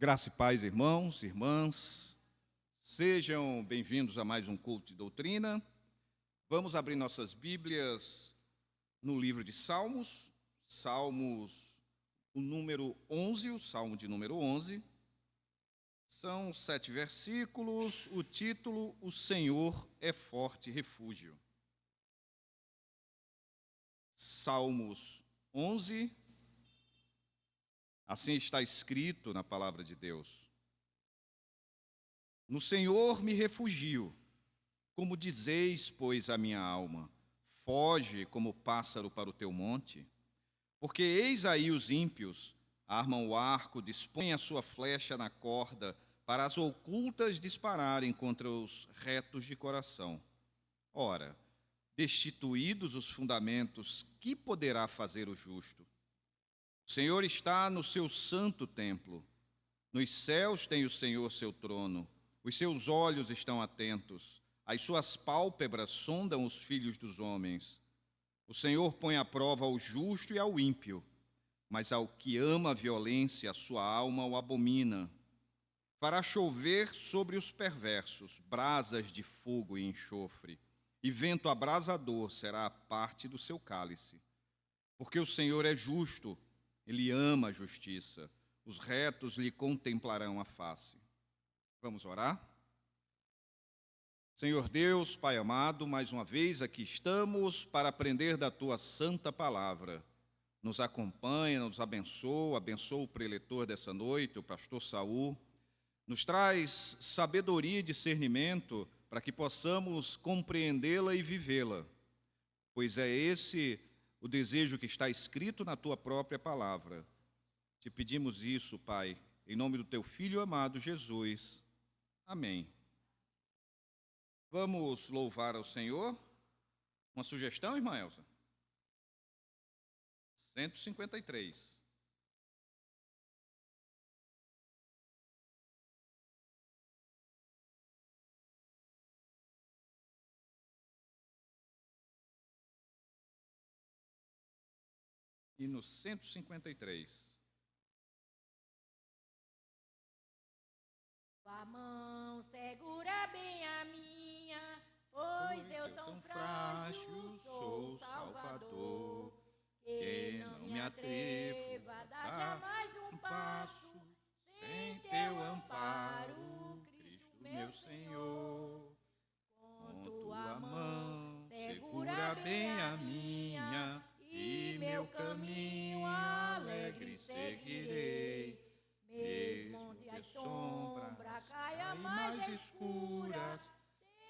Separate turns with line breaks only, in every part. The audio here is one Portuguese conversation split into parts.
Graça e paz, irmãos, irmãs, sejam bem-vindos a mais um culto de doutrina. Vamos abrir nossas Bíblias no livro de Salmos, o número 11, o Salmo de número 11. São 7 versículos, o título: O Senhor é forte refúgio. Salmos 11. Assim está escrito na palavra de Deus: No Senhor me refugio, como dizeis, pois, a minha alma, foge como pássaro para o teu monte. Porque eis aí os ímpios, armam o arco, dispõem a sua flecha na corda, para as ocultas dispararem contra os retos de coração. Ora, destituídos os fundamentos, que poderá fazer o justo? O Senhor está no seu santo templo. Nos céus tem o Senhor seu trono. Os seus olhos estão atentos. As suas pálpebras sondam os filhos dos homens. O Senhor põe à prova ao justo e ao ímpio, mas ao que ama a violência, a sua alma o abomina. Fará chover sobre os perversos brasas de fogo e enxofre, e vento abrasador será a parte do seu cálice. Porque o Senhor é justo, Ele ama a justiça, os retos lhe contemplarão a face. Vamos orar? Senhor Deus, Pai amado, mais uma vez aqui estamos para aprender da Tua santa palavra. Nos acompanha, nos abençoa o preletor dessa noite, o pastor Saul. Nos traz sabedoria e discernimento para que possamos compreendê-la e vivê-la, pois é esse o desejo que está escrito na Tua própria palavra. Te pedimos isso, Pai, em nome do Teu Filho amado Jesus. Amém. Vamos louvar ao Senhor. Uma sugestão, irmã Elza? 153. E no 153.
Tua mão segura bem a minha, pois eu tão frágil sou, Salvador, que não me atreva a dar jamais um passo sem teu amparo, Cristo meu Senhor.
Com tua mão segura bem a minha, e meu caminho alegre seguirei.
Mesmo onde as sombras caia mais escuras,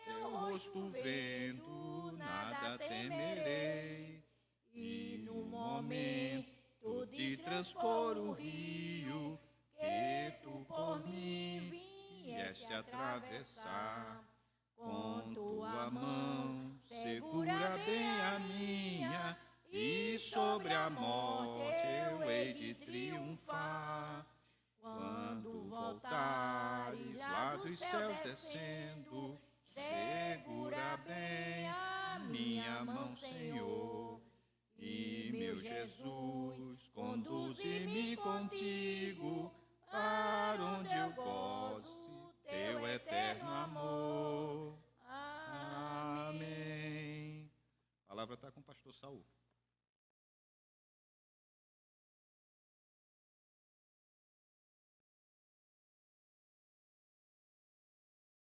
teu rosto vendo, nada temerei.
E no momento de transpor o rio, que tu por mim vieste atravessar,
Com tua mão segura bem a minha, e sobre a morte eu hei de triunfar. Quando voltares lá dos céus descendo, segura bem a minha mão, Senhor. E, meu Jesus, conduze-me contigo, para onde eu gozo teu eterno amor. Amém. A palavra está com o pastor Saul.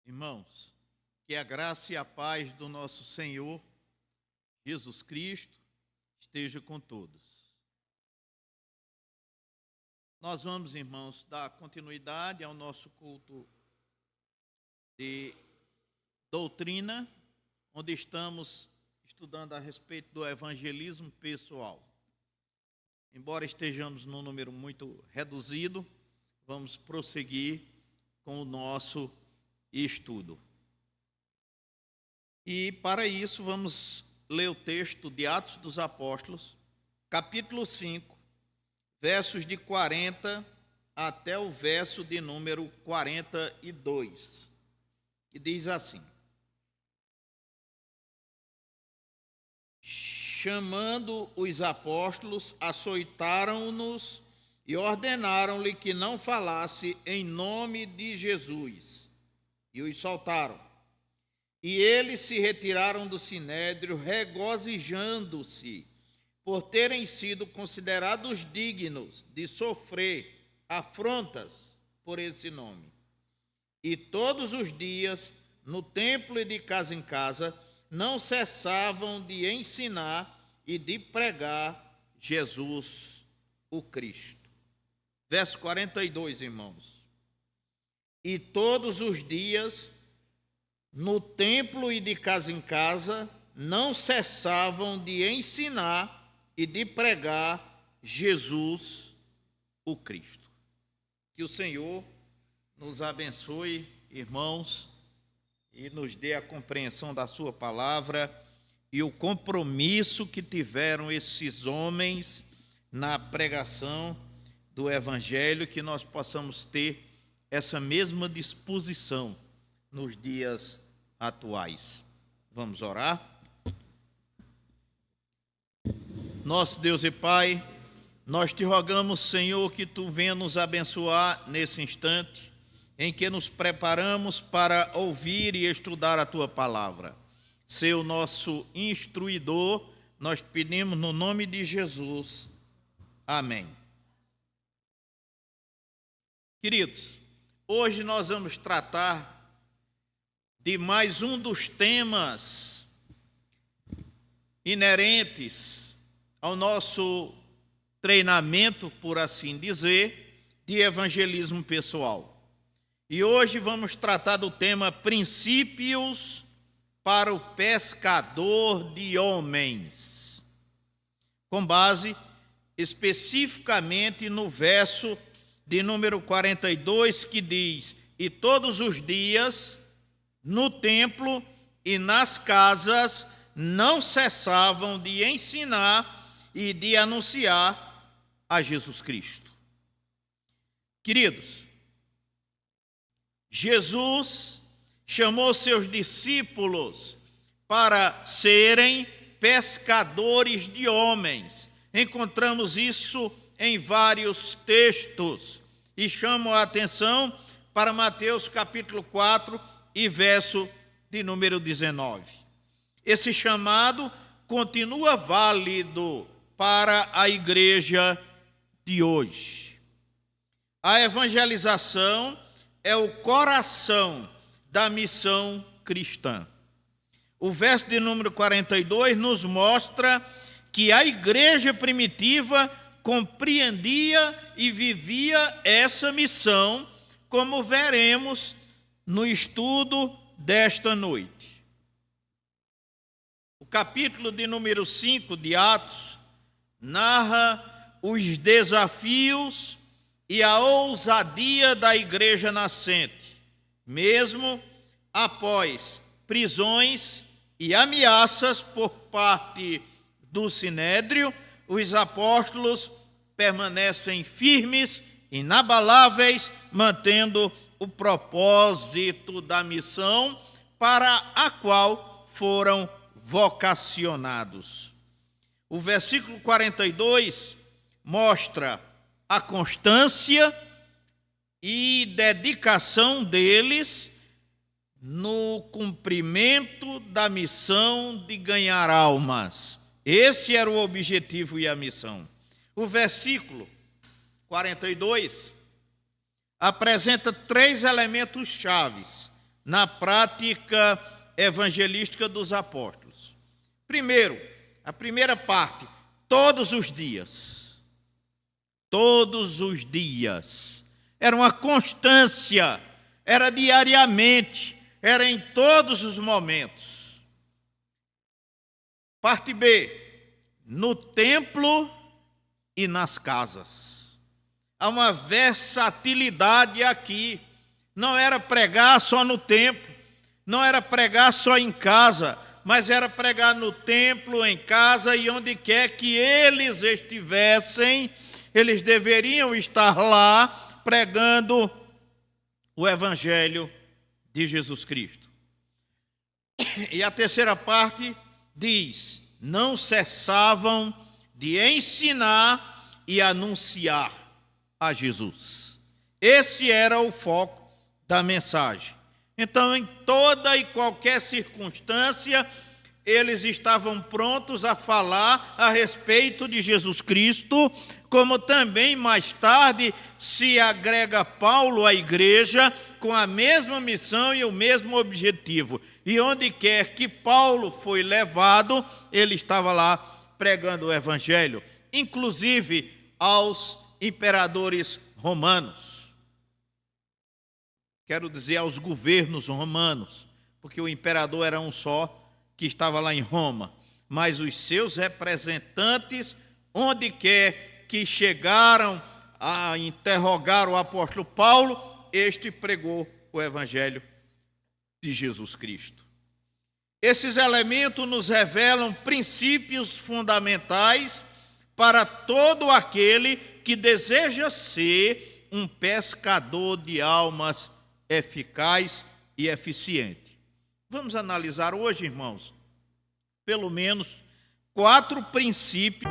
Irmãos, que a graça e a paz do nosso Senhor Jesus Cristo esteja com todos. Nós vamos, irmãos, dar continuidade ao nosso culto de doutrina, onde estamos estudando a respeito do evangelismo pessoal. Embora estejamos num número muito reduzido, vamos prosseguir com o nosso estudo. E para isso vamos ler o texto de Atos dos Apóstolos, capítulo 5, versos de 40 até o verso de número 42, que diz assim: Chamando os apóstolos, açoitaram-nos e ordenaram-lhe que não falasse em nome de Jesus, e os soltaram. E eles se retiraram do sinédrio, regozijando-se por terem sido considerados dignos de sofrer afrontas por esse nome. E todos os dias, no templo e de casa em casa, não cessavam de ensinar e de pregar Jesus, o Cristo. Verso 42, irmãos. E todos os dias, no templo e de casa em casa, não cessavam de ensinar e de pregar Jesus, o Cristo. Que o Senhor nos abençoe, irmãos, e nos dê a compreensão da sua palavra e o compromisso que tiveram esses homens na pregação do Evangelho, que nós possamos ter essa mesma disposição nos dias atuais. Vamos orar? Nosso Deus e Pai, nós te rogamos, Senhor, que tu venha nos abençoar nesse instante em que nos preparamos para ouvir e estudar a tua palavra. Ser o nosso instruidor, nós pedimos no nome de Jesus. Amém. Queridos, hoje nós vamos tratar de mais um dos temas inerentes ao nosso treinamento, por assim dizer, de evangelismo pessoal. E hoje vamos tratar do tema princípios para o pescador de homens, com base especificamente no verso de número 42, que diz: e todos os dias, no templo e nas casas, não cessavam de ensinar e de anunciar a Jesus Cristo. Queridos, Jesus chamou seus discípulos para serem pescadores de homens. Encontramos isso em vários textos e chamo a atenção para Mateus capítulo 4 e verso de número 19. Esse chamado continua válido para a igreja de hoje. A evangelização é o coração da missão cristã. O verso de número 42 nos mostra que a igreja primitiva compreendia e vivia essa missão, como veremos no estudo desta noite. O capítulo de número 5 de Atos narra os desafios e a ousadia da igreja nascente, mesmo após prisões e ameaças por parte do Sinédrio. Os apóstolos permanecem firmes, inabaláveis, mantendo o propósito da missão para a qual foram vocacionados. O versículo 42 mostra a constância e dedicação deles no cumprimento da missão de ganhar almas. Esse era o objetivo e a missão. O versículo 42 apresenta 3 elementos chaves na prática evangelística dos apóstolos. Primeiro, a primeira parte, todos os dias. Todos os dias. Era uma constância, era diariamente, era em todos os momentos. Parte B, no templo e nas casas. Há uma versatilidade aqui. Não era pregar só no templo, não era pregar só em casa, mas era pregar no templo, em casa e onde quer que eles estivessem, eles deveriam estar lá pregando o Evangelho de Jesus Cristo. E a terceira parte diz: não cessavam de ensinar e anunciar. a Jesus. Esse era o foco da mensagem. Então, em toda e qualquer circunstância, eles estavam prontos a falar a respeito de Jesus Cristo, como também mais tarde se agrega Paulo à igreja com a mesma missão e o mesmo objetivo. E onde quer que Paulo foi levado, ele estava lá pregando o evangelho, inclusive aos imperadores romanos. Quero dizer aos governos romanos, porque o imperador era um só, que estava lá em Roma, mas os seus representantes, onde quer que chegaram a interrogar o apóstolo Paulo, este pregou o evangelho de Jesus Cristo. Esses elementos nos revelam princípios fundamentais para todo aquele que deseja ser um pescador de almas eficaz e eficiente. Vamos analisar hoje, irmãos, pelo menos 4 princípios.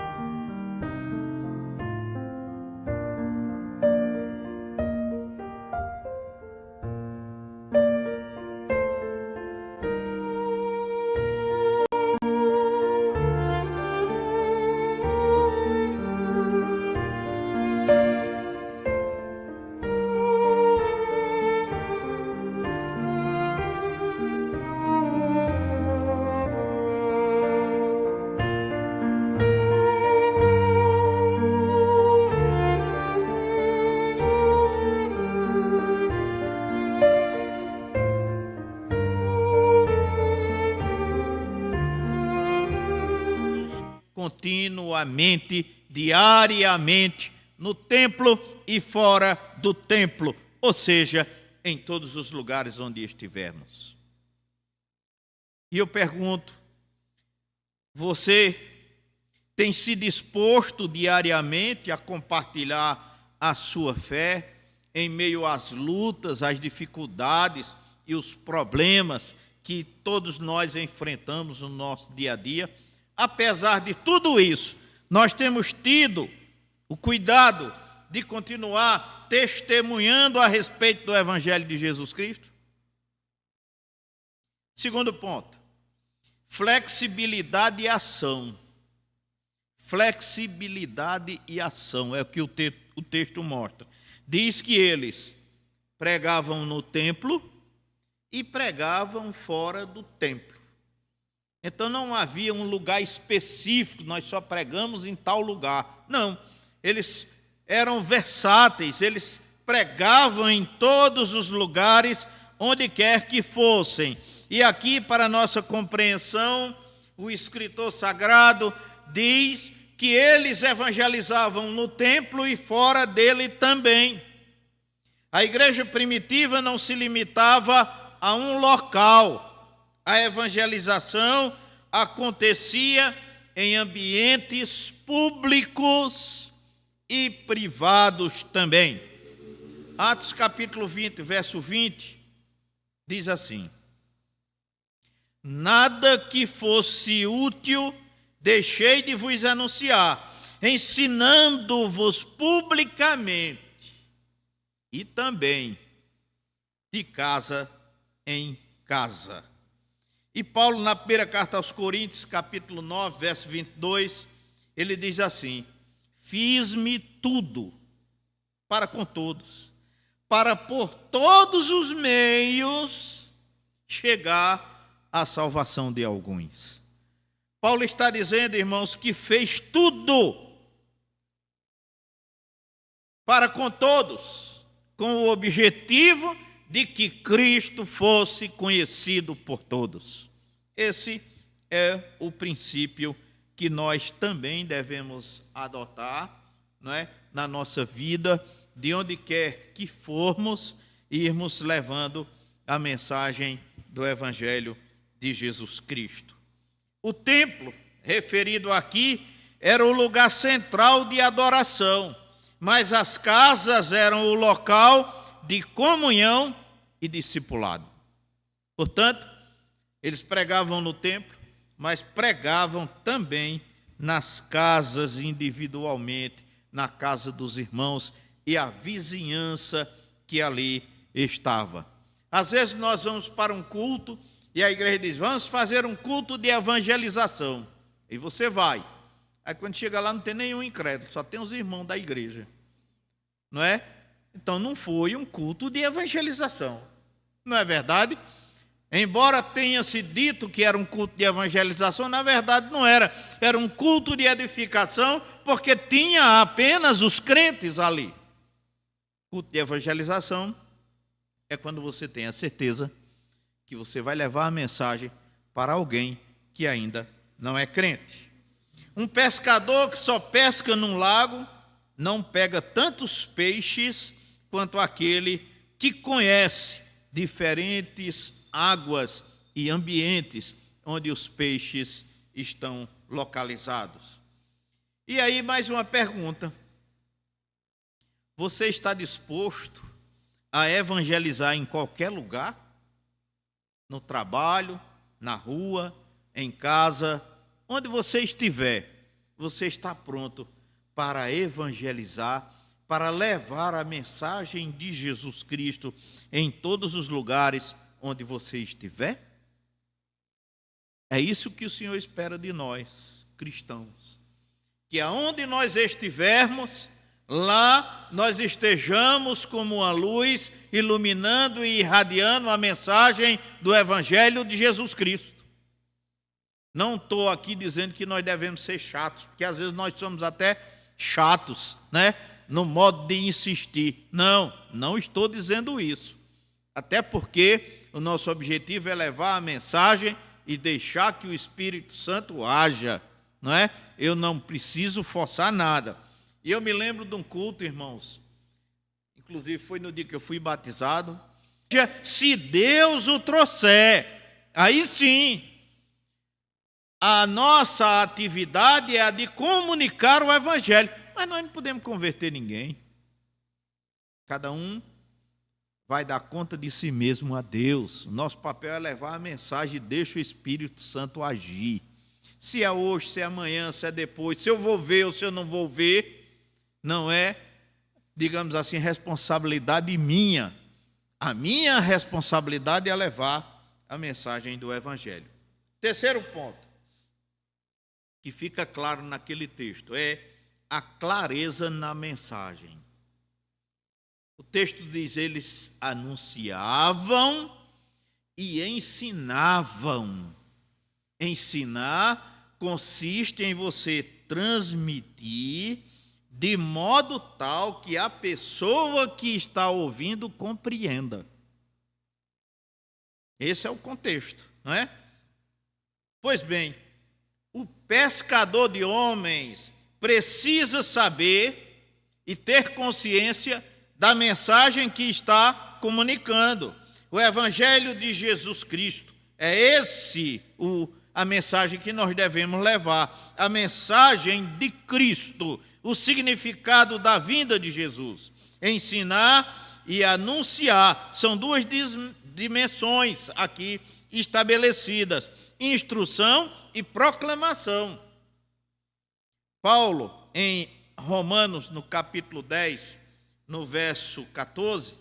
Continuamente, diariamente, no templo e fora do templo, ou seja, em todos os lugares onde estivermos. E eu pergunto, você tem se disposto diariamente a compartilhar a sua fé em meio às lutas, às dificuldades e os problemas que todos nós enfrentamos no nosso dia a dia? Apesar de tudo isso, nós temos tido o cuidado de continuar testemunhando a respeito do Evangelho de Jesus Cristo? Segundo ponto, flexibilidade e ação. Flexibilidade e ação é o que o texto mostra. Diz que eles pregavam no templo e pregavam fora do templo. Então não havia um lugar específico, nós só pregamos em tal lugar. Não, eles eram versáteis, eles pregavam em todos os lugares, onde quer que fossem. E aqui, para nossa compreensão, o escritor sagrado diz que eles evangelizavam no templo e fora dele também. A igreja primitiva não se limitava a um local. A evangelização acontecia em ambientes públicos e privados também. Atos capítulo 20, verso 20, diz assim: nada que fosse útil deixei de vos anunciar, ensinando-vos publicamente e também de casa em casa. E Paulo, na primeira carta aos Coríntios, capítulo 9, verso 22, ele diz assim: fiz-me tudo para com todos, para por todos os meios chegar à salvação de alguns. Paulo está dizendo, irmãos, que fez tudo para com todos, com o objetivo de que Cristo fosse conhecido por todos. Esse é o princípio que nós também devemos adotar, não é? Na nossa vida, de onde quer que formos, irmos levando a mensagem do Evangelho de Jesus Cristo. O templo, referido aqui, era o lugar central de adoração, mas as casas eram o local de comunhão e discipulado. Portanto, eles pregavam no templo, mas pregavam também nas casas individualmente, na casa dos irmãos e a vizinhança que ali estava. Às vezes nós vamos para um culto e a igreja diz: vamos fazer um culto de evangelização. E você vai. Aí quando chega lá não tem nenhum incrédulo, só tem os irmãos da igreja. Não é? Então não foi um culto de evangelização. Não é verdade? Embora tenha se dito que era um culto de evangelização, na verdade não era. Era um culto de edificação, porque tinha apenas os crentes ali. Culto de evangelização é quando você tem a certeza que você vai levar a mensagem para alguém que ainda não é crente. Um pescador que só pesca num lago não pega tantos peixes quanto aquele que conhece diferentes águas e ambientes onde os peixes estão localizados. E aí mais uma pergunta: você está disposto a evangelizar em qualquer lugar? No trabalho, na rua, em casa, onde você estiver, você está pronto para evangelizar, para levar a mensagem de Jesus Cristo em todos os lugares onde você estiver? É isso que o Senhor espera de nós, cristãos. Que aonde nós estivermos, lá nós estejamos como uma luz, iluminando e irradiando a mensagem do Evangelho de Jesus Cristo. Não estou aqui dizendo que nós devemos ser chatos, porque às vezes nós somos até chatos, né? No modo de insistir. Não, não estou dizendo isso. Até porque o nosso objetivo é levar a mensagem e deixar que o Espírito Santo haja, não é? Eu não preciso forçar nada. E eu me lembro de um culto, irmãos, inclusive foi no dia que eu fui batizado. Se Deus o trouxer, aí sim, a nossa atividade é a de comunicar o Evangelho. Mas nós não podemos converter ninguém. Cada um vai dar conta de si mesmo a Deus. O nosso papel é levar a mensagem e deixa o Espírito Santo agir. Se é hoje, se é amanhã, se é depois, se eu vou ver ou se eu não vou ver, não é, digamos assim, responsabilidade minha. A minha responsabilidade é levar a mensagem do Evangelho. Terceiro ponto, que fica claro naquele texto, é a clareza na mensagem. O texto diz: eles anunciavam e ensinavam. Ensinar consiste em você transmitir de modo tal que a pessoa que está ouvindo compreenda. Esse é o contexto, não é? Pois bem, o pescador de homens precisa saber e ter consciência da mensagem que está comunicando. O Evangelho de Jesus Cristo é a mensagem que nós devemos levar. A mensagem de Cristo, o significado da vinda de Jesus. Ensinar e anunciar são duas dimensões aqui estabelecidas: instrução e proclamação. Paulo, em Romanos, no capítulo 10, no verso 14,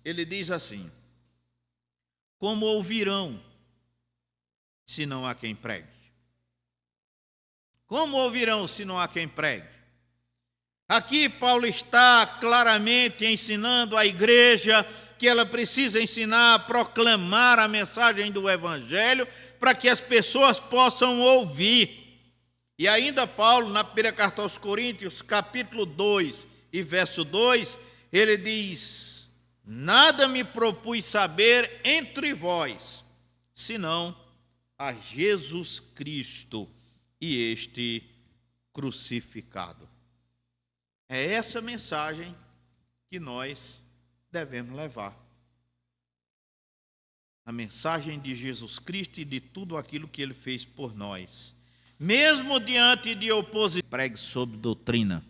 ele diz assim: como ouvirão, se não há quem pregue? Como ouvirão, se não há quem pregue? Aqui Paulo está claramente ensinando à igreja que ela precisa ensinar a proclamar a mensagem do Evangelho para que as pessoas possam ouvir. E ainda Paulo, na primeira carta aos Coríntios, capítulo 2 e verso 2, ele diz: nada me propus saber entre vós, senão a Jesus Cristo e este crucificado. É essa mensagem que nós devemos levar. A mensagem de Jesus Cristo e de tudo aquilo que Ele fez por nós. Mesmo diante de oposição, pregue sobre doutrina,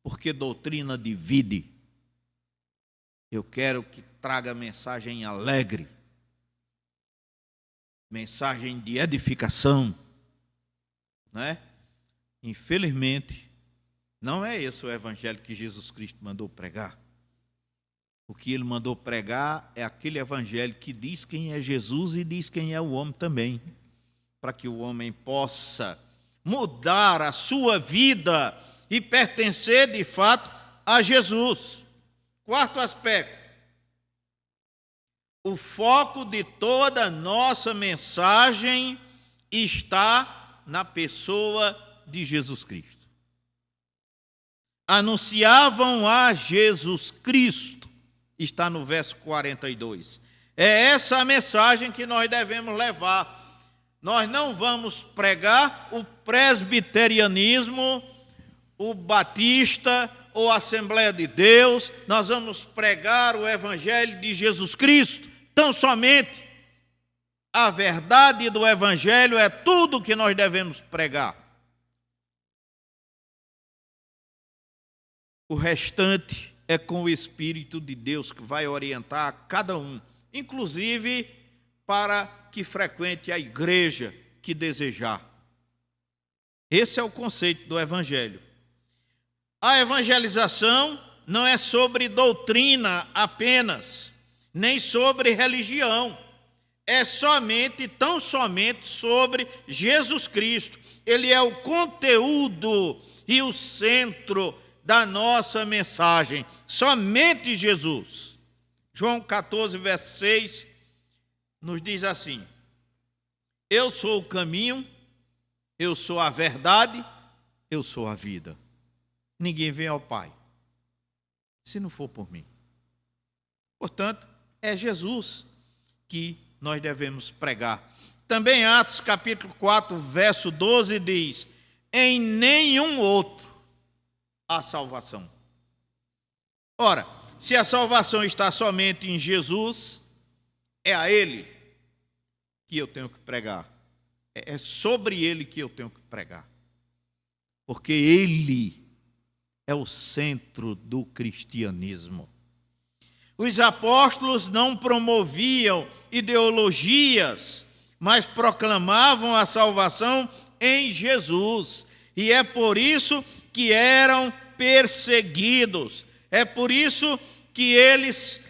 porque doutrina divide. Eu quero que traga mensagem alegre, mensagem de edificação, né? Infelizmente, Não é esse o evangelho que Jesus Cristo mandou pregar. O que ele mandou pregar é aquele evangelho que diz quem é Jesus e diz quem é o homem também, para que o homem possa mudar a sua vida e pertencer de fato a Jesus. Quarto aspecto: o foco de toda a nossa mensagem está na pessoa de Jesus Cristo. Anunciavam a Jesus Cristo, está no verso 42. É essa a mensagem que nós devemos levar. Nós não vamos pregar o presbiterianismo, o batista ou a Assembleia de Deus. Nós vamos pregar o evangelho de Jesus Cristo, tão somente. A verdade do evangelho é tudo que nós devemos pregar. O restante é com o Espírito de Deus que vai orientar cada um, inclusive para que frequente a igreja que desejar. Esse é o conceito do evangelho. A evangelização não é sobre doutrina apenas, nem sobre religião. É somente, tão somente sobre Jesus Cristo. Ele é o conteúdo e o centro da nossa mensagem. Somente Jesus. João 14, verso 6, nos diz assim: eu sou o caminho, eu sou a verdade, eu sou a vida. Ninguém vem ao Pai se não for por mim. Portanto, é Jesus que nós devemos pregar. Também Atos capítulo 4, verso 12 diz: em nenhum outro há salvação. Ora, se a salvação está somente em Jesus, é a Ele que eu tenho que pregar. É sobre Ele que eu tenho que pregar. Porque Ele é o centro do cristianismo. Os apóstolos não promoviam ideologias, mas proclamavam a salvação em Jesus. E é por isso que eram perseguidos. É por isso que eles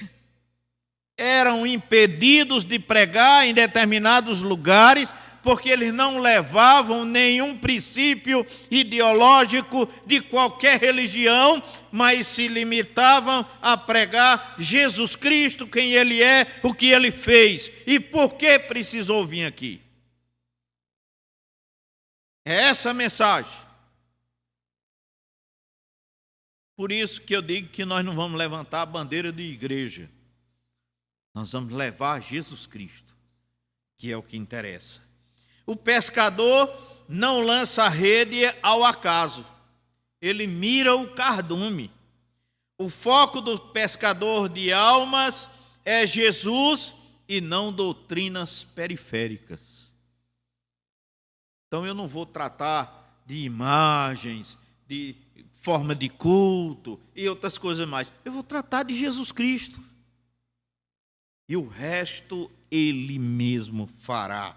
eram impedidos de pregar em determinados lugares, porque eles não levavam nenhum princípio ideológico de qualquer religião, mas se limitavam a pregar Jesus Cristo, quem Ele é, o que Ele fez e por que precisou vir aqui. É essa a mensagem. Por isso que eu digo que nós não vamos levantar a bandeira de igreja. Nós vamos levar Jesus Cristo, que é o que interessa. O pescador não lança a rede ao acaso. Ele mira o cardume. O foco do pescador de almas é Jesus e não doutrinas periféricas. Então eu não vou tratar de imagens, de forma de culto e outras coisas mais. Eu vou tratar de Jesus Cristo. E o resto Ele mesmo fará.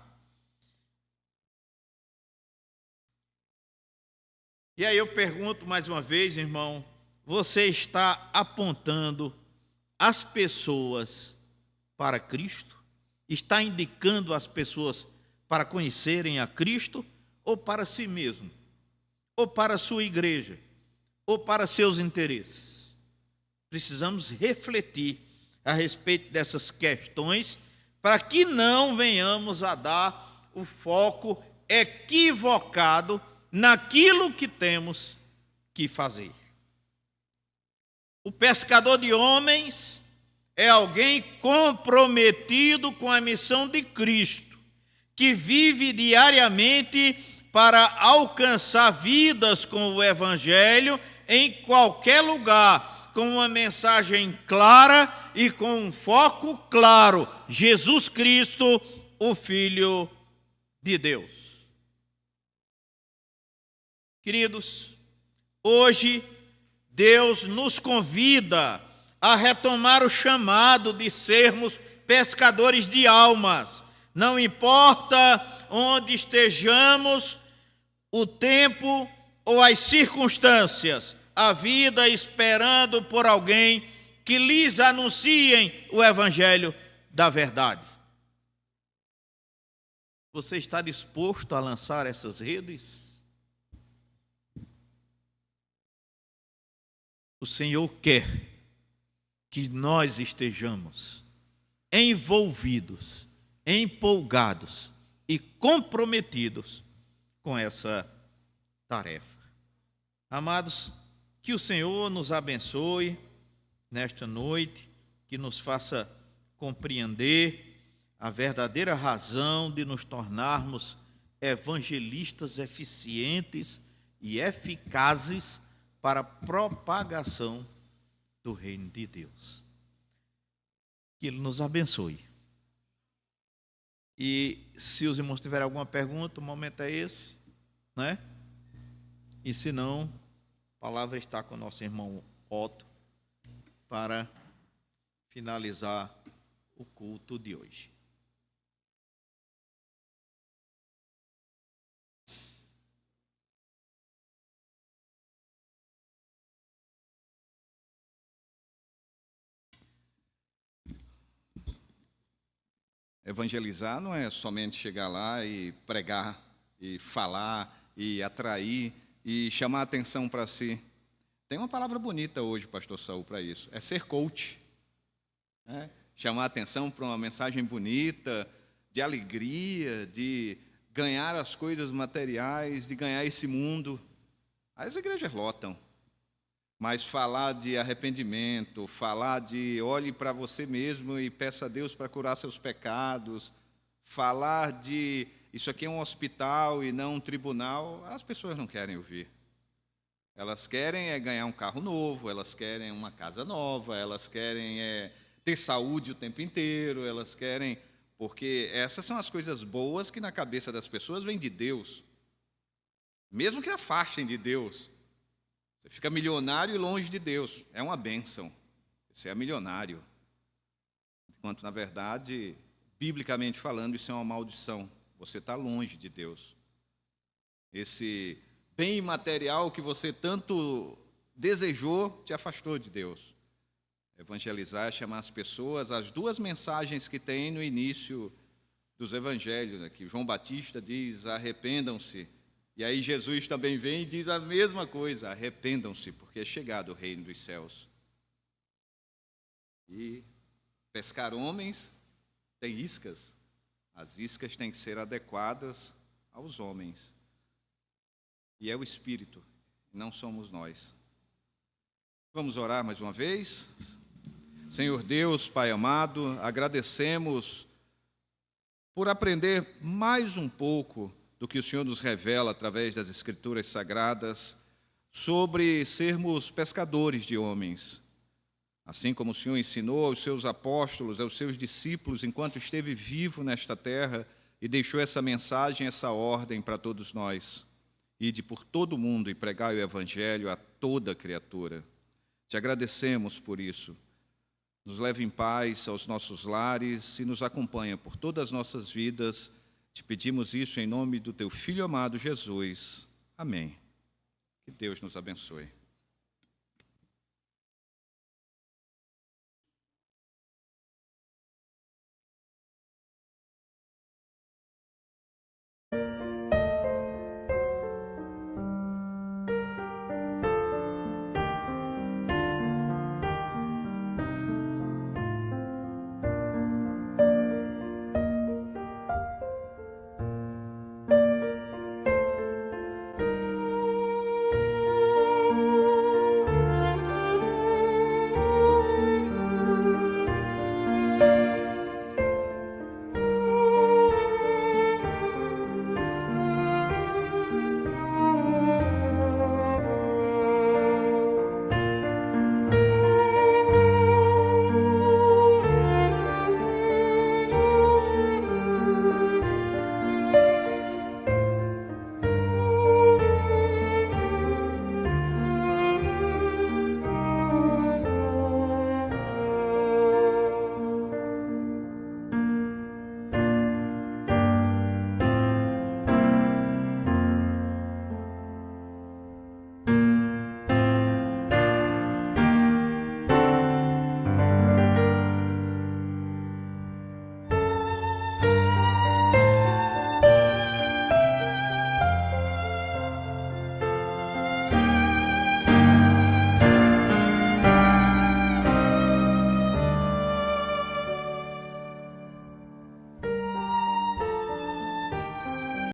E aí eu pergunto mais uma vez, irmão, você está apontando as pessoas para Cristo? Está indicando as pessoas para conhecerem a Cristo? Ou para si mesmo? Ou para a sua igreja? Ou para seus interesses? Precisamos refletir a respeito dessas questões para que não venhamos a dar o foco equivocado naquilo que temos que fazer. O pescador de homens é alguém comprometido com a missão de Cristo, que vive diariamente para alcançar vidas com o Evangelho em qualquer lugar, com uma mensagem clara e com um foco claro: Jesus Cristo, o Filho de Deus. Queridos, hoje Deus nos convida a retomar o chamado de sermos pescadores de almas. Não importa onde estejamos, o tempo ou as circunstâncias, a vida esperando por alguém que lhes anunciem o evangelho da verdade. Você está disposto a lançar essas redes? O Senhor quer que nós estejamos envolvidos, empolgados e comprometidos com essa tarefa. Amados, que o Senhor nos abençoe nesta noite, que nos faça compreender a verdadeira razão de nos tornarmos evangelistas eficientes e eficazes para a propagação do reino de Deus. Que Ele nos abençoe. E se os irmãos tiverem alguma pergunta, o momento é esse, né? E se não, a palavra está com o nosso irmão Otto para finalizar o culto de hoje.
Evangelizar não é somente chegar lá e pregar, e falar, e atrair, e chamar a atenção para si. Tem uma palavra bonita hoje, pastor Saul, para isso. É ser coach. Né? Chamar a atenção para uma mensagem bonita, de alegria, de ganhar as coisas materiais, de ganhar esse mundo. As igrejas lotam. Mas falar de arrependimento, falar de olhe para você mesmo e peça a Deus para curar seus pecados, falar de isso aqui é um hospital e não um tribunal, as pessoas não querem ouvir. Elas querem ganhar um carro novo, elas querem uma casa nova, elas querem ter saúde o tempo inteiro, elas querem... Porque essas são as coisas boas que na cabeça das pessoas vêm de Deus. Mesmo que afastem de Deus. Você fica milionário e longe de Deus. É uma bênção. Você é milionário. Enquanto, na verdade, biblicamente falando, isso é uma maldição. Você está longe de Deus. Esse bem material que você tanto desejou te afastou de Deus. Evangelizar é chamar as pessoas, as duas mensagens que tem no início dos evangelhos, né, que João Batista diz, arrependam-se. E aí Jesus também vem e diz a mesma coisa, arrependam-se, porque é chegado o reino dos céus. E pescar homens tem iscas. As iscas têm que ser adequadas aos homens. E é o Espírito, não somos nós. Vamos orar mais uma vez? Senhor Deus, Pai amado, agradecemos por aprender mais um pouco do que o Senhor nos revela através das Escrituras Sagradas sobre sermos pescadores de homens. Assim como o Senhor ensinou aos seus apóstolos, aos seus discípulos, enquanto esteve vivo nesta terra e deixou essa mensagem, essa ordem para todos nós. Ide por todo o mundo e pregai o Evangelho a toda criatura. Te agradecemos por isso. Nos leve em paz aos nossos lares e nos acompanha por todas as nossas vidas. Te pedimos isso em nome do teu Filho amado Jesus. Amém. Que Deus nos abençoe.